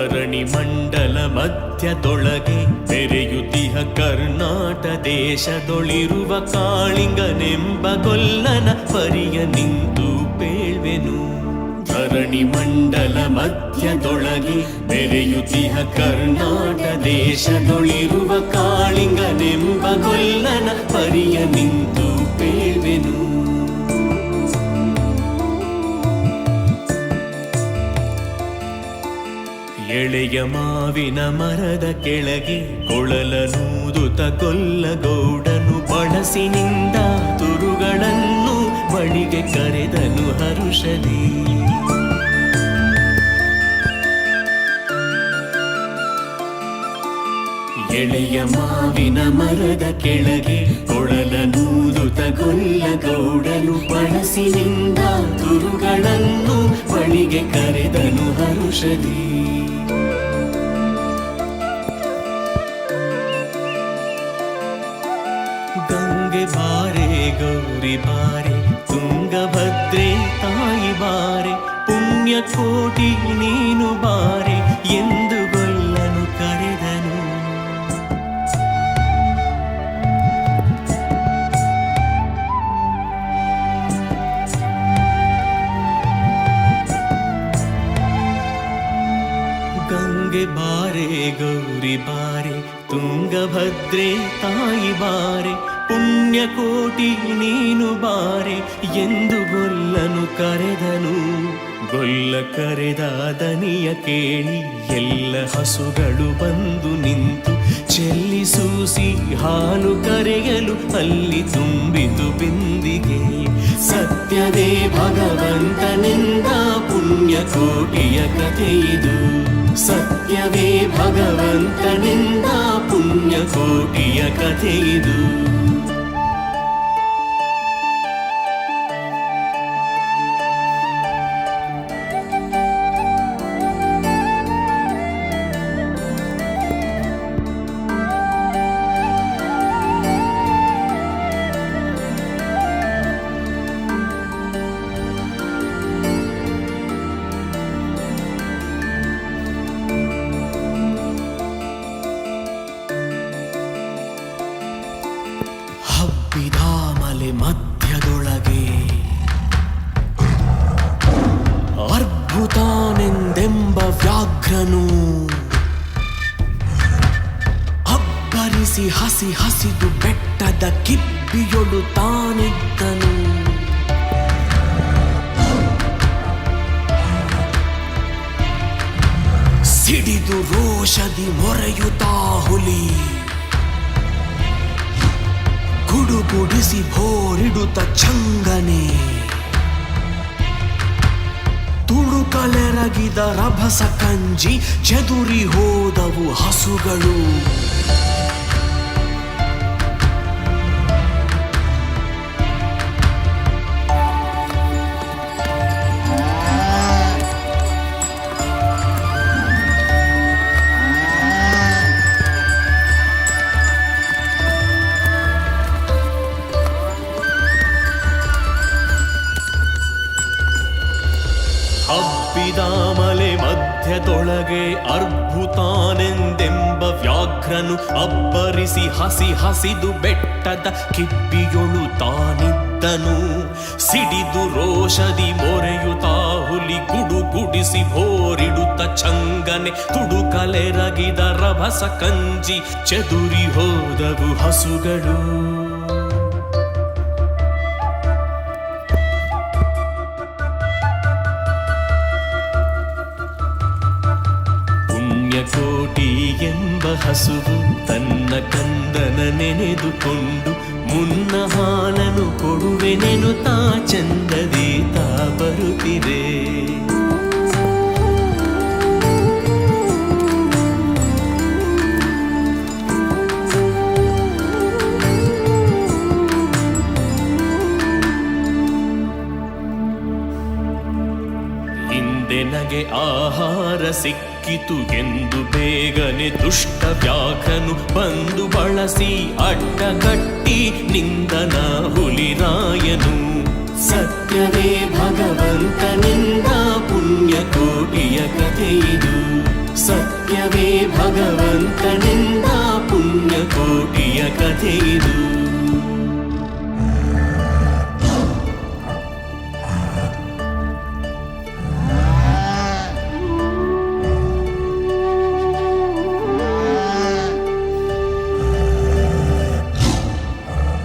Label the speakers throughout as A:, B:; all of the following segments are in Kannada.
A: ಧರಣಿ ಮಂಡಲ ಮಧ್ಯದೊಳಗೆ ಬೆರೆಯುತ್ತಿಹ ಕರ್ನಾಟ ದೇಶದೊಳಿರುವ ಕಾಳಿಂಗನೆಂಬ ಗೊಲ್ಲನ ಪರಿಯ ನಿಂತು ಪೇಳ್ವೆನು. ಧರಣಿ ಮಂಡಲ ಮಧ್ಯದೊಳಗೆ ಬೆರೆಯುತ್ತಿಹ ಕರ್ನಾಟ ದೇಶದೊಳಿರುವ ಕಾಳಿಂಗನೆಂಬ ಗೊಲ್ಲನ ಪರಿಯ ನಿಂತು ಪೇಳ್ವೆನು. ಎಳೆಯ ಮಾವಿನ ಮರದ ಕೆಳಗೆ ಕೊಳಲನೂದುತ ಗೊಲ್ಲಗೌಡನು ಬಳಸಿನಿಂದ ತುರುಗಳನ್ನು ಬಳಿಗೆ ಕರೆದನು ಹರುಷದಿ. ಎಳೆಯ ಮಾವಿನ ಮರದ ಕೆಳಗೆ ಕೊಳಲನೂದುತ ಗೊಲ್ಲಗೌಡನು ಬಳಸಿನಿಂದ ತುರುಗಳನ್ನು ಬಳಿಗೆ ಕರೆದನು ಹರುಷದಿ. ಗಂಗೆ ಬಾರೆ ಗೌರಿ ಬಾರೆ ತುಂಗಭದ್ರೆ ತಾಯಿ ಬಾರೆ ಪುಣ್ಯಕೋಟಿ ನೀನು ಬಾರೆ ಎಂದು ಗೊಲ್ಲನು ಕರೆದನು. ಗಂಗೆ ಬಾರೆ ಗೌರಿ ಬಾರೆ ತುಂಗಭದ್ರೆ ತಾಯಿ ಬಾರೆ ಪುಣ್ಯಕೋಟಿ ನೀನು ಬಾರೆ ಎಂದು ಗೊಲ್ಲನು ಕರೆದನು. ಗೊಲ್ಲ ಕರೆದ ದನಿಯ ಕೇಳಿ ಎಲ್ಲ ಹಸುಗಳು ಬಂದು ನಿಂತು ಚೆಲ್ಲಿಸೂಸಿ ಹಾಲು ಕರೆಯಲು ಅಲ್ಲಿ ತುಂಬಿತು ಬಿಂದಿಗೆ. ಸತ್ಯವೇ ಭಗವಂತನೆಂದ ಪುಣ್ಯಕೋಟಿಯ ಕಥೆಯಿದು. ಸತ್ಯವೇ ಭಗವಂತನೆಂದ ಪುಣ್ಯಕೋಟಿಯ ಕಥೆಯಿದು. ಹಬ್ಬಿದಾಮಲೆ ಮಧ್ಯದೊಳಗೆ ಅರ್ಭುತಾನೆಂದೆಂಬ ವ್ಯಾಘ್ರನು ಅಬ್ಬರಿಸಿ ಹಸಿ ಹಸಿದು ಬೆಟ್ಟದ ಕಿಬ್ಬಿಯೊಳು ತಾನಿದ್ದನು. ಸಿಡಿದು ರೋಷದಿ ಮೊರೆಯುತ್ತಾ ಹುಲಿ ಗುಡುಗುಡಿಸಿ ಭೋರಿಡುತ್ತ ಚಂಗನೆ ತುಳುಕಲೆರಗಿದ ರಭಸ ಕಂಜಿ ಚೆದುರಿ ಹೋದವು ಹಸುಗಳು. ಹಬ್ಬಿದಾಮಲೆ ಮಧ್ಯದೊಳಗೆ ಅರ್ಭುತಾನೆಂದೆಂಬ ವ್ಯಾಘ್ರನು ಅಬ್ಬರಿಸಿ ಹಸಿ ಹಸಿದು ಬೆಟ್ಟದ ಕಿಬ್ಬಿಯೊಳು ತಾನಿದ್ದನು. ಸಿಡಿದು ರೋಷದಿ ಮೊರೆಯುತ್ತಾ ಹುಲಿ ಗುಡುಗುಡಿಸಿ ಭೋರಿಡುತ್ತ ಚಂಗನೆ ತುಡುಕಲೆರಗಿದ ರಭಸ ಕಂಜಿ ಚೆದುರಿ ಹೋದವು ಹಸುಗಳು. ಪುಣ್ಯಕೋಟಿ ಎಂಬ ಹಸುವು ತನ್ನ ಕಂದನ ನೆನೆದುಕೊಂಡು ಮುನ್ನ ಹಾಲನು ಕೊಡುವೆನೆನು ತಾ ಚಂದದಿ ತಾ ಬರುತ್ತಿದೆ. ಹಿಂದೆ ನಗೆ ಆಹಾರ ಸಿಕ್ಕಿತು ಎಂದು ಬೇಗನೆ ದುಷ್ಟ ವ್ಯಾಘ್ರನು ಬಂದು ಬಳಸಿ ಅಡ್ಡಗಟ್ಟಿ ನಿಂದನ ಹುಲಿರಾಯನು. ಸತ್ಯವೇ ಭಗವಂತನಿಂದ ಪುಣ್ಯಕೋಟಿಯ ಕಥೆಯಿದು. ಸತ್ಯವೇ ಭಗವಂತನಿಂದ ಪುಣ್ಯಕೋಟಿಯ ಕಥೆಯಿದು.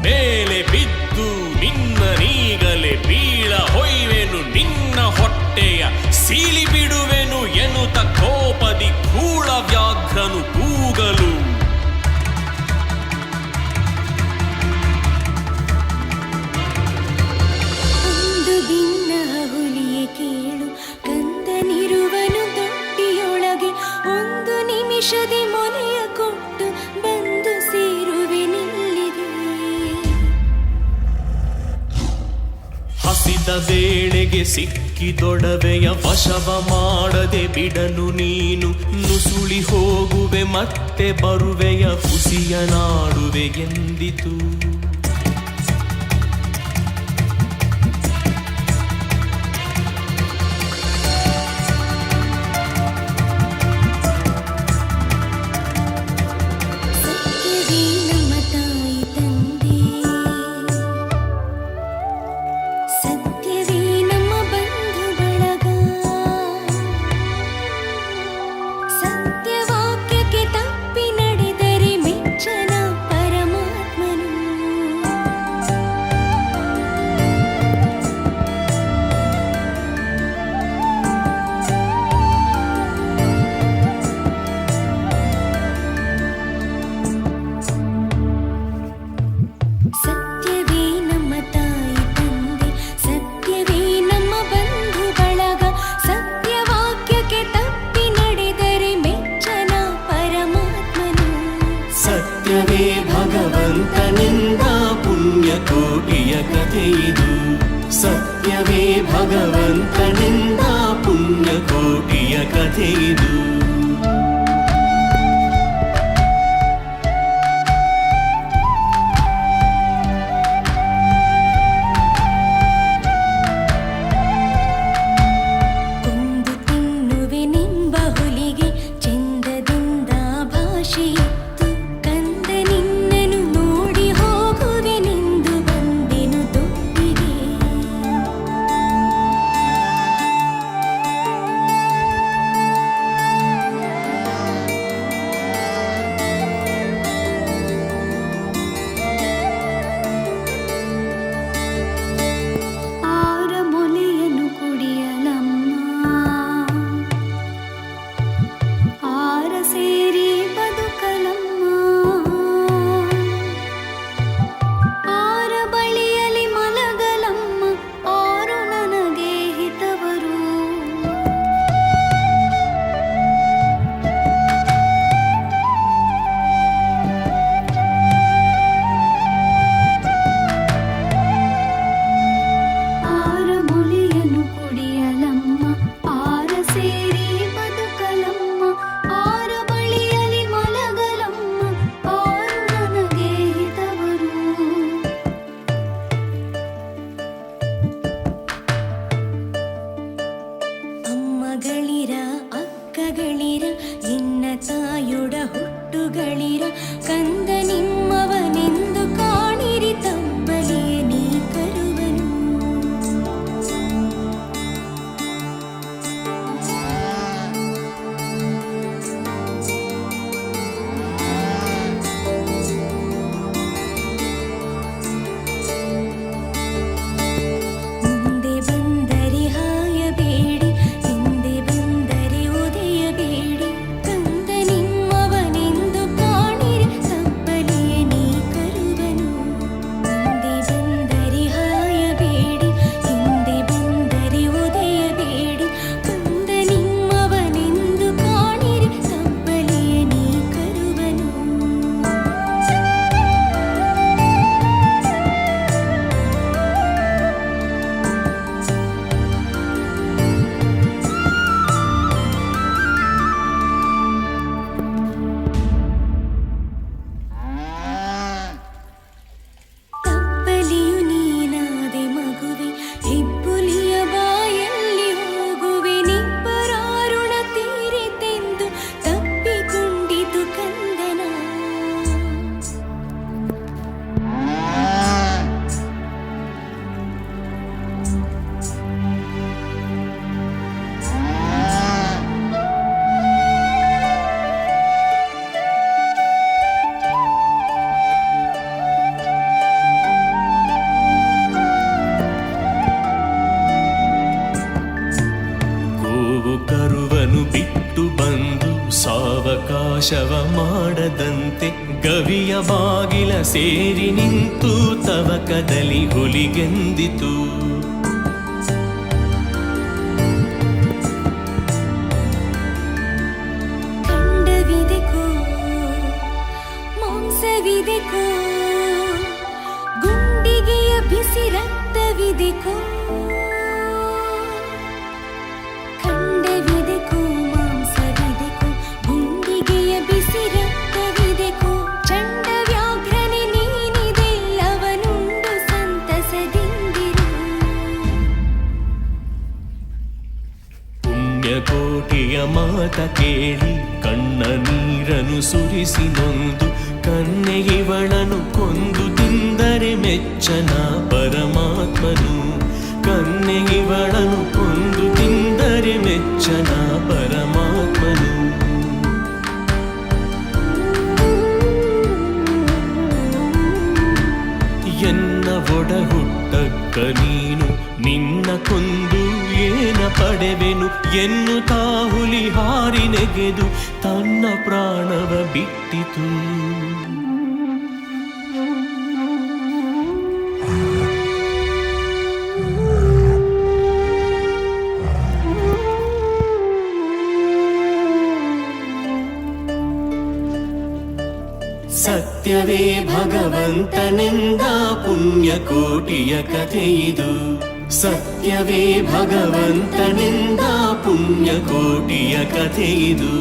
A: ಮೇಲೆ ಬಿದ್ದು ನಿನ್ನ ನೀಗಲೆ ಬೀಳ ಹೊಯ್ವೆನು ನಿನ್ನ ಹೊಟ್ಟೆಯ ಸೀಳಿ ಬಿಡುವೆನು ಎನ್ನುತ್ತ ಕೋಪದಿ ಕೂಳ ವ್ಯಾಘ್ರನು ಕೂಗಲು.
B: ಒಂದು ಭಿನ್ನ ಹುಲಿಯೇ ಕೇಳು, ಕಂದನಿರುವನು ತೊಟ್ಟಿಯೊಳಗೆ, ಒಂದು ನಿಮಿಷದಿ ಮೊನೆಯ ಕೊಟ್ಟು ಬಂದು ಸೇರುವೆ ನಿಲ್ಲಿಗೆ.
A: ಹಸಿದ ವೇಳೆಗೆ ಸಿಕ್ಕಿದೊಡವೆಯ ವಶವ ಮಾಡದೆ ಬಿಡನು ನೀನು. ನುಸುಳಿ ಹೋಗುವೆ ಮತ್ತೆ ಬರುವೆಯ ಹುಸಿಯ ನಾಡುವೆ ಎಂದಿತು.
B: ಸತ್ಯವೇ ನಮ್ಮ ತಾಯಿ ತಂದೆ, ಸತ್ಯವೇ ನಮ್ಮ ಬಂಧು ಬಳಗ, ಸತ್ಯವಾಕ್ಯಕ್ಕೆ ತಪ್ಪಿ ನಡೆದರೆ ಮೆಚ್ಚನ ಪರಮಾತ್ಮನು. ಸತ್ಯವೇ ನಮ್ಮ ತಾಯಿ ತಂದೆ, ಸತ್ಯವೇ ನಮ್ಮ ಬಂಧು ಬಳಗ, ಸತ್ಯವಾಕ್ಯಕ್ಕೆ ತಪ್ಪಿ ನಡೆದರೆ ಮೆಚ್ಚನ ಪರಮಾತ್ಮನು.
A: ಸತ್ಯವೇ ಭಗವಂತನಿಂದ ಪುಣ್ಯಕೋಟಿಯ ಕಥೆಯಿದು. ಸತ್ಯವೇ ಭಗವಂತನಿಂದ ಪುಣ್ಯಕೋಟಿಯ ಕಥೆಯಿದು.
B: ಕೊಂದು ತಿನ್ನುವೆ ನಿಂಬ ಹುಲಿಗೆ, ಚೆಂದದಿಂದ ಭಾಷೆಯಿತ್ತು, ಕಂದ ನಿನ್ನನು ನೋಡಿ ಹೋಗುವೆ ನಿಂದು ಬಂದೆನು ತೊಟ್ಟಿಗೆ. ಆರ ಮೊಲೆಯನ್ನು ಕುಡಿಯಲಮ್ಮ, ಆರ ಸೇರಿ ಬದುಕಲಮ್ಮ, ಆರ ಬಳಿಯಲಿ ಮಲಗಲಮ್ಮ, ಆರು ನನಗೆ ಹಿತವರು. ಆರ ಮೊಲೆಯನ್ನು ಕುಡಿಯಲಮ್ಮ, ಆರ ಸೇರಿ ಬದುಕಲಮ್ಮ, ಆರ ಬಳಿಯಲಿ ಮಲಗಲಮ್ಮ, ಆರು ನನಗೆ ಹಿತವರು. ಅಮ್ಮಗಳಿರ ಅಕ್ಕಗಳಿರ ಎನ್ನ ತಾಯೊಡ ಹುಟ್ಟುಗಳಿರ, ಕಂದ ನಿಮ್ಮವನೆಂದು ಕಾಣಿರಿ ತಬ್ಬಲಿಯ ನೀ ಕರುವನು. ಮುಂದೆ ಬಂದರೆ ಹಾಯಬೇಡಿ, ಹಿಂದೆ ಬಂದರೆ ಒದೆಯಬೇಡಿ, ಕಂದ ನಿಮ್ಮವನೆಂದು ಕಾಣಿರಿ ತಬ್ಬಲಿಯ
A: ನಾಶವ ಮಾಡದಂತೆ ಗವಿಯ ಬಾಗಿಲ ಸೇರಿ ನಿಂತು ತವಕದಲ್ಲಿ ಹುಲಿಗೆಂದಿತು.
B: ಖಂಡವಿದೆಕೋ ಮಾಂಸವಿದೆಕೋ ಗುಂಡಿಗೆಯ ಬಿಸಿ ರಕ್ತವಿದೆಕೋ. ಖಂಡವಿದೆಕೋ ಮಾಂಸವಿದೆಕೋ ಗುಂಡಿಗೆಯ ಬಿಸಿ ರಕ್ತವಿದೆಕೋ. ಚಂಡ ವ್ಯಾಘ್ರನೆ ನೀನಿದೆಲ್ಲವನುಂಡು ಸಂತಸದಿಂದಿರು.
A: ಪುಣ್ಯಕೋಟಿಯ ಮಾತ ಕೇಳಿ ಕಣ್ಣ ನೀರನು ಸುರಿಸಿ ನೊಂದು ಕನ್ಯೆಯವಳನು ಕೊಂದು ತಿಂದರೆ ಮೆಚ್ಚನ ಪರಮಾತ್ಮನು. ಕನ್ಯೆಯವಳನು ಕೊಂದು ತಿಂದರೆ ಮೆಚ್ಚನ ಪರಮಾತ್ಮನು. ಎನ್ನ ಒಡ ಹುಟ್ಟಕ್ಕ ನೀನು ನಿನ್ನ ಕೊಂದು ಏನ ಪಡೆವೆನು ಎನ್ನುತ್ತಾ ಹುಲಿ ಹಾರಿ ನೆಗೆದು ತನ್ನ ಪ್ರಾಣವ ಬಿಟ್ಟಿತು. ಸತ್ಯವೇ ಭಗವಂತನೆಂದ ಪುಣ್ಯಕೋಟಿಯ ಕಥೆಯಿದು. ಸತ್ಯವೇ ಭಗವಂತನೆಂದ ಪುಣ್ಯಕೋಟಿಯ ಕಥೆಯಿದು.